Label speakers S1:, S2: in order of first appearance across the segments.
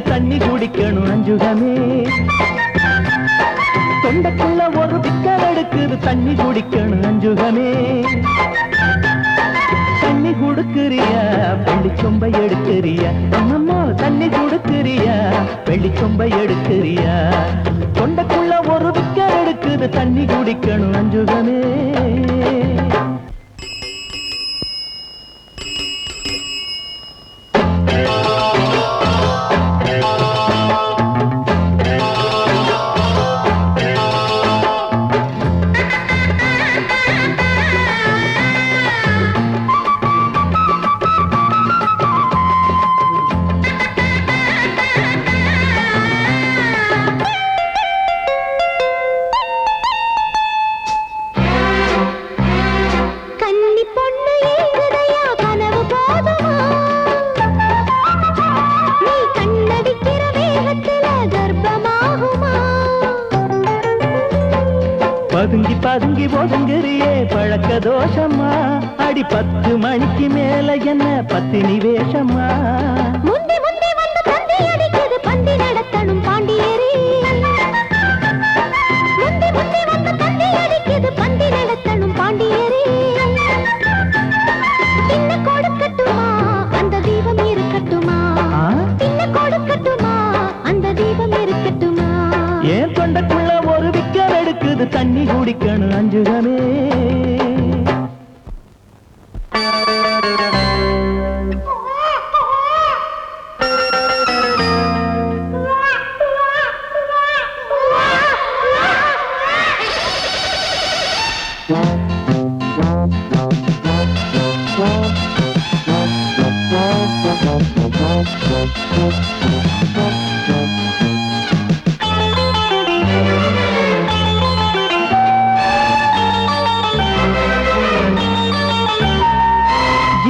S1: தண்ணி குடிக்கணும் அஞ்சுகமே. தொண்டக்குள்ள ஒரு விக்கல் எடுக்குது தண்ணி குடிக்கணும் அஞ்சுகமே. தண்ணி குடுக்குறியா வெள்ளி சொம்பை எடுக்கிறியா? அம்மம்மா தண்ணி குடுக்குறியா வெள்ளி சொம்பை எடுக்கிறியா? தொண்டக்குள்ள ஒரு விக்கல் எடுக்குது தண்ணி குடிக்கணும் அஞ்சுகமே. பதுங்கி பதுங்கி ஒதுங்குறியே பழக்க தோஷமா? அடி 10 மணிக்கு மேல என்ன பத்தினி வேஷமா?
S2: முந்தி முந்தி வந்து பந்தி அடிக்குது பந்தி நடத்தணும் பாண்டியரே. முந்தி முந்தி வந்து பந்தி அடிக்குது பந்தி நடத்தணும் பாண்டியரே. தின்ன கொடுக்கட்டுமா அந்த தீபம் இருக்கட்டுமா? தின்ன கொடுக்கட்டுமா அந்த தீபம் இருக்கட்டுமா?
S1: ஏன் தொண்டக்குள்ள ஒரு விக்கல் எடுக்குது தண்ணி குடிக்கணும் அஞ்சுகமே.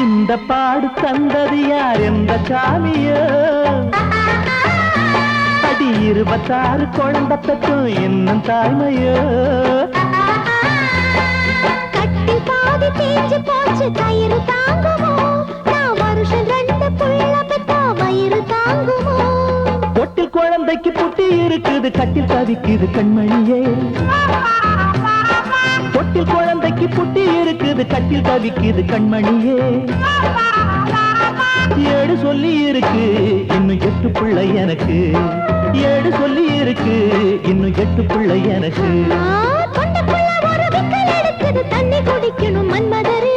S1: இந்த பாடு தந்தது யார் எந்த சாமியோ? அடி 26 குழந்தை பெற்றும் இன்னும் தாய்மையோ?
S2: கட்டில் பாதி தேஞ்சு போச்சு கயிறு தாங்குமோ? நான் வருஷம் 2 புள்ள பெத்தா வயிறு தாங்குமோ?
S1: பொட்டில் குழந்தைக்கு புட்டி இருக்குது கட்டில் தவிக்குது கண்மணியே. பொட்டில் குழந்தைக்கு புட்டி இருக்குது கட்டில் தவிக்குது கண்மணியே. 7 சொல்லி இருக்கு இன்னும் 8 பிள்ளை எனக்கு. 7 சொல்லி இருக்கு இன்னும் 8 பிள்ளை எனக்கு.
S2: தொண்டக்குள்ள ஒரு விக்கல் எடுக்குது தண்ணி குடிக்கணும் மன்மதரே.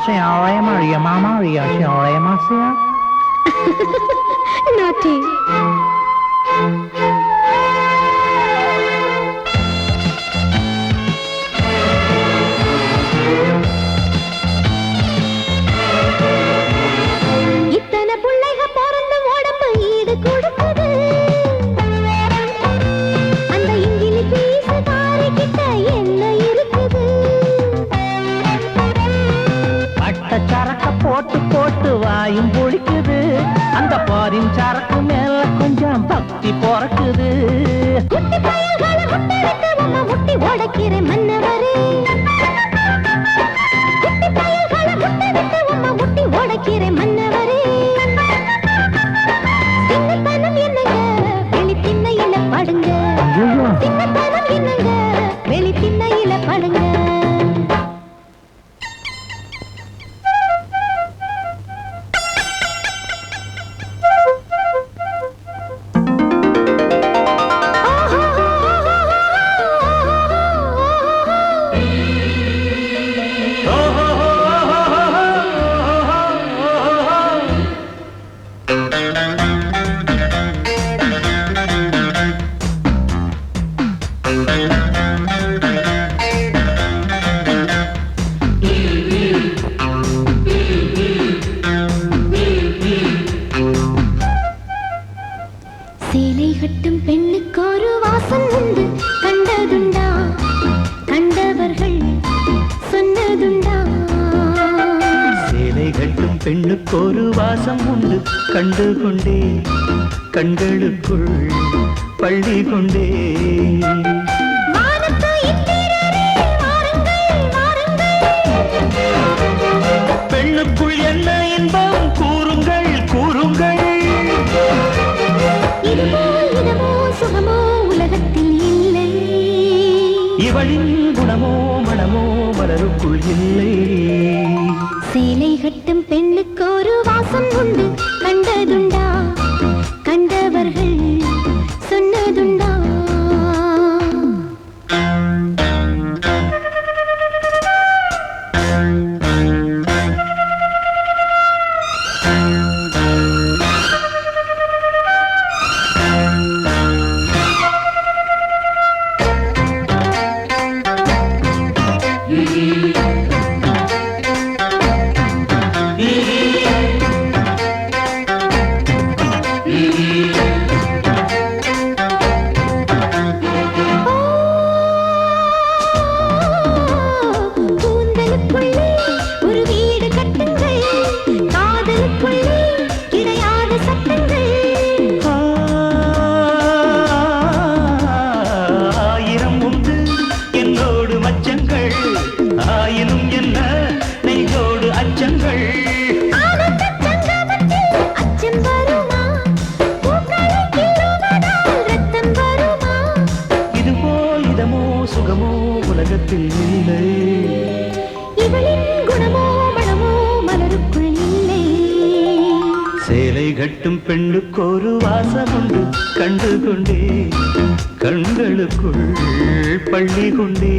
S1: Senhora Maria, Maria, senhora Marcia.
S2: Naughty.
S1: பிறக்குது.
S2: குட்டி பயல்களை முட்டை விட்டு உம்மை முட்டி உடைக்கிற மன்னவரே. குட்டி பயல்களை முட்டை விட்டு உம்மை முட்டி உடைக்கிற மன்னவரே. சின்னத்தனம் என்னங்க வெளி திண்ணையில படுங்க. சின்னத்தனம் என்னங்க வெளி திண்ணையில படுங்க. சேலை கட்டும் பெண்ணுக்கு ஒரு வாசம் உண்டு கண்டதுண்டா கண்டவர்கள் சொன்னதுண்டா.
S1: சேலை கட்டும் பெண்ணுக்கு ஒரு வாசம் உண்டு கண்டு கொண்டே கண்களுக்குள் பள்ளி கொண்டே.
S2: வானத்து இந்திரரே வாருங்கள் வாருங்கள்.
S1: பெண்ணுக்குள் என்ன இன்பம் கூறுங்கள் கூறுங்கள்.
S2: இதுவோ இதமோ சுகமோ உலகத்தில் இல்லை.
S1: இவளின் குணமோ மனமோ மலருக்குள் இல்லை.
S2: சேலை கட்டும் பெண்ணுக்கு ஒரு வாசம் உண்டு கண்டதுண்டா கண்டவர்கள் சொன்னதுண்டா. கூந்தலுக்குள்ளே ஒரு வீடு கட்டுங்கள். காதலுக்குள்ளே கிடையாத சட்டங்கள்.
S1: ஆயிரம் உண்டு என்னோடு மச்சங்கள் ஆயினும் என்ன நெய்தோடு அச்சங்கள்.
S2: ஆனந்தச் சங்கமத்தில் அச்சம் வருமா? பூக்களை கிள்ளுவதால் ரத்தம் வருமா?
S1: இதுவோ இதமோ சுகமோ உலகத்தில் இல்லை.
S2: இவளின் குணமோ மனமோ மலருக்குள் இல்லை.
S1: சேலை கட்டும் பெண்ணுக்கு ஒரு வாசம் உண்டு கண்டு கொண்டே கண்களுக்குள் பள்ளி கொண்டே.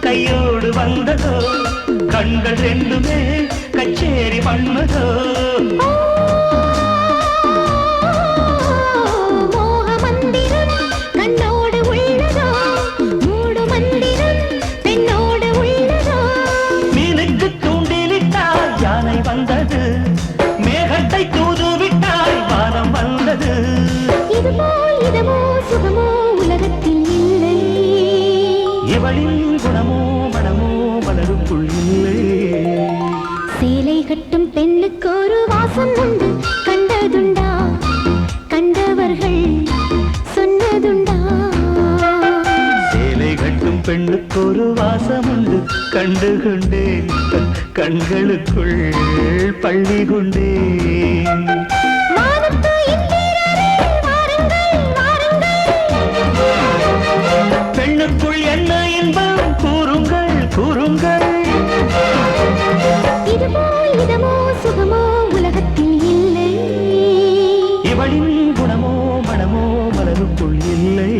S1: கையோடு வந்ததோ கண்கள் ரெண்டுமே கச்சேரி பண்ணதோ.
S2: மோக மந்திரம் கண்ணோடு உள்ளதோ மூடு மந்திரம் பெண்ணோடு உள்ளதோ.
S1: மீனுக்கு தூண்டிலிட்டால் யானை வந்தது மேகத்தை தூதுவிட்டால் வானம் வந்தது.
S2: இதுவோ இதமோ சுகமோ உலகத்தில் இல்லை.
S1: இவளின் குணமோ மனமோ மலருக்குள் இல்லை.
S2: சேலை கட்டும் பெண்ணுக்கு ஒரு வாசம் உண்டு கண்டதுண்டா கண்டவர்கள் சொன்னதுண்டா.
S1: சேலை கட்டும் பெண்ணுக்கு ஒரு வாசம் உண்டு கண்டு கொண்டேன் கண்களுக்குள் பள்ளி கொண்டேன்.
S2: வானத்து இந்திரரே வாருங்கள் வாருங்கள்.
S1: பெண்ணுக்குள் என்ன இன்பம் கூறுங்கள் கூறுங்கள்.
S2: இதுவோ இதமோ சுகமோ உலகத்தில் இல்லை.
S1: இவளின் குணமோ மனமோ மலருக்குள் இல்லை.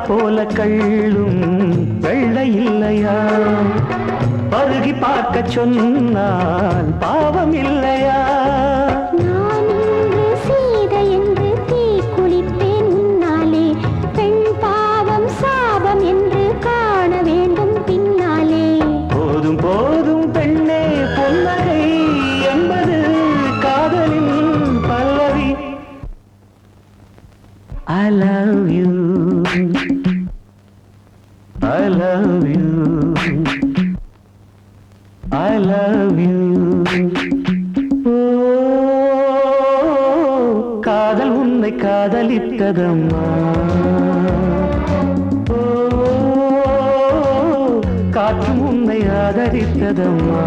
S1: போல கள்ளும் வெள்ளை இல்லையா? பருகி பார்க்க சொன்னால் பாவம் இல்லையா?
S2: நான் இன்று சீதை என்று தீ குளிப்பேன் உன்னாலே. பெண் பாவம் சாபம் என்று காண வேண்டும் பின்னாலே.
S1: போதும் போதும் பெண்ணே பொன்னகை என்பது காதலின் பல்லவி. I love you, I love you, I love you. காதல் உன்னை காதலித்ததம்மா. காற்றும் உன்னை ஆதரித்ததம்மா.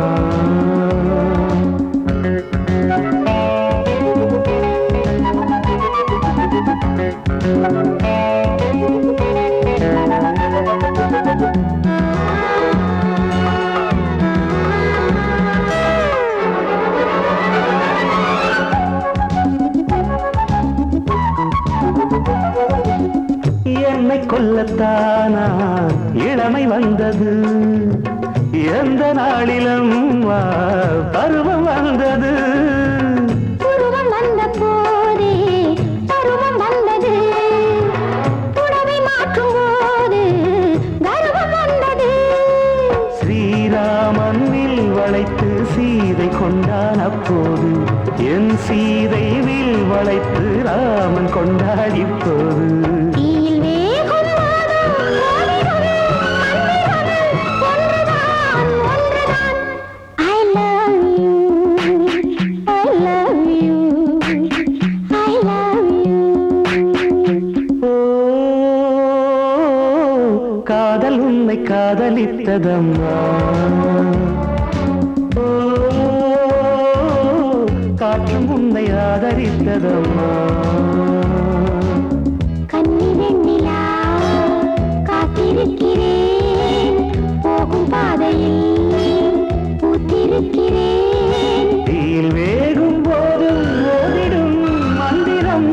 S1: என்னை கொல்லத்தானா இளமை வந்தது? எந்த நாளிலும் பருவம் வந்தது?
S2: பருவம் வந்த போதே பருவம் வந்தது. புடவை மாற்றும் போது கர்வம் வந்தது.
S1: ஸ்ரீராமன் வில் வளைத்து சீதை கொண்டான் அப்போது என் சீதை வில் வளைத்து ராமன் கொண்டாடி போது. காதல் உன்னை காதலித்ததம்மா. காற்றும் உன்னை ஆதரித்ததம்மா.
S2: கன்னி வெண்ணிலா காத்திருக்கிறேன். போகும் பாதையில் பூத்திருக்கிறேன்.
S1: தீயில் வேகும் போது ஓடிடும் மந்திரம்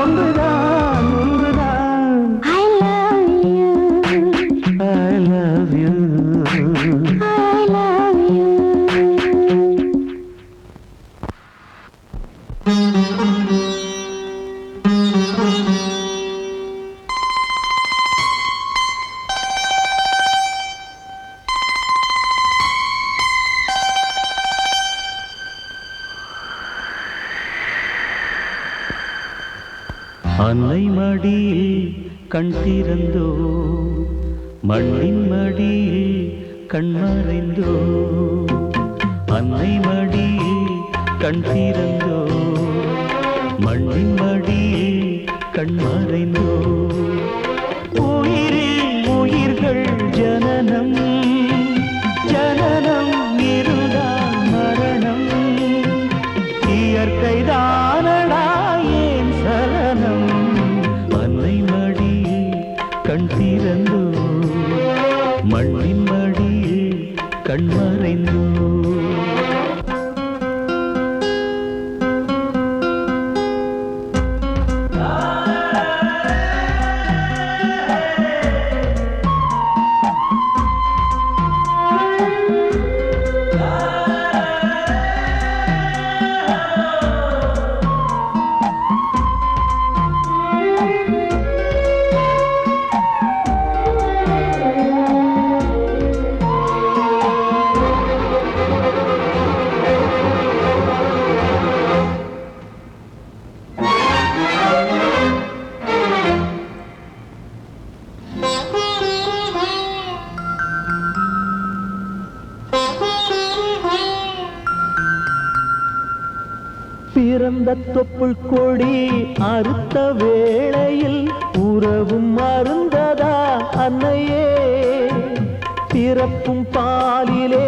S1: ஒன்றுதான் ஒன்றுதான்.
S2: I love you,
S1: I love you,
S2: I love you.
S1: அன்னை மடியில் கண் திறந்தோ மண்ணின் மடியில் கண் மறைந்தோ. அன்னை மடியில் கண் திறந்தோ மண்ணின் மடியில் கண் மறைந்தோ. உயிரில் உயிர்கள் ஜனனம் ஜனனம் இருதான் மரணம். இயற்கைதானடா ஏன் சலனம்? அன்னை மடியில் கண் திறந்தோ மண்ணின் மடியில் கண் மறைந்தோ. பிறந்த தொப்புள் கொடி அறுத்த வேளையில் உறவும் மருந்ததா அன்னையே? பிறப்பும் பாலிலே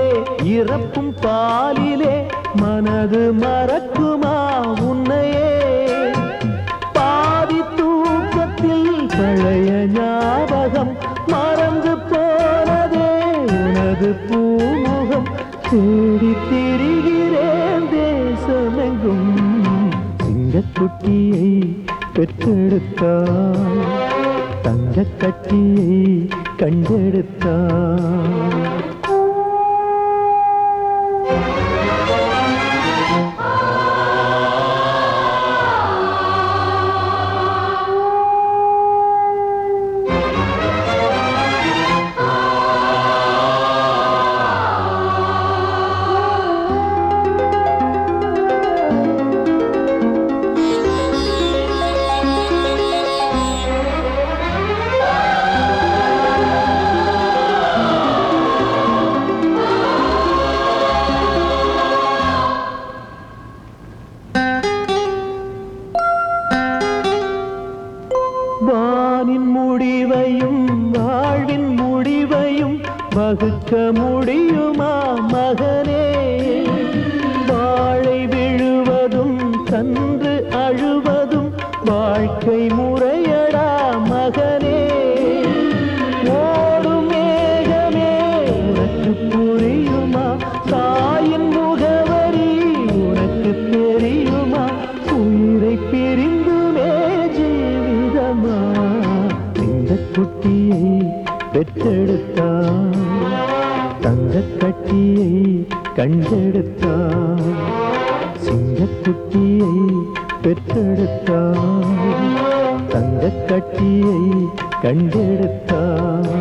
S1: இறப்பும் பாலிலே மனது மறக்குமா உன்னையே? பாதி தூக்கத்தில் பழைய ஞாபகம் மறந்து போனதே உனது பூமுகம். தேடி திரிகிறேன் தேசமெங்கும் சிங்கக்குட்டியை பெற்றெடுத்தாள் தங்க கட்டியை கண்டெடுத்தான். வானின் முடிவையும் வாழ்வின் முடிவையும் வகுக்க முடியுமா மகனே? வாழை விழுவதும் கன்று அழுவதும் வாழ்க்கை முறையடா மகனே. ஓடும் மேகமே உனக்கு புரியுமா? தாயின் முகவரி உனக்கு தெரியுமா? உயிரை பிரிந்துமே ஜீவிதமா இந்த குட்டியை பெற்றெடுத்தான். தங்க கட்டியை கண்டெடுத்தான். சிங்கக்குட்டியை பெற்றெடுத்தான். தங்க கட்டியை கண்டெடுத்தான்.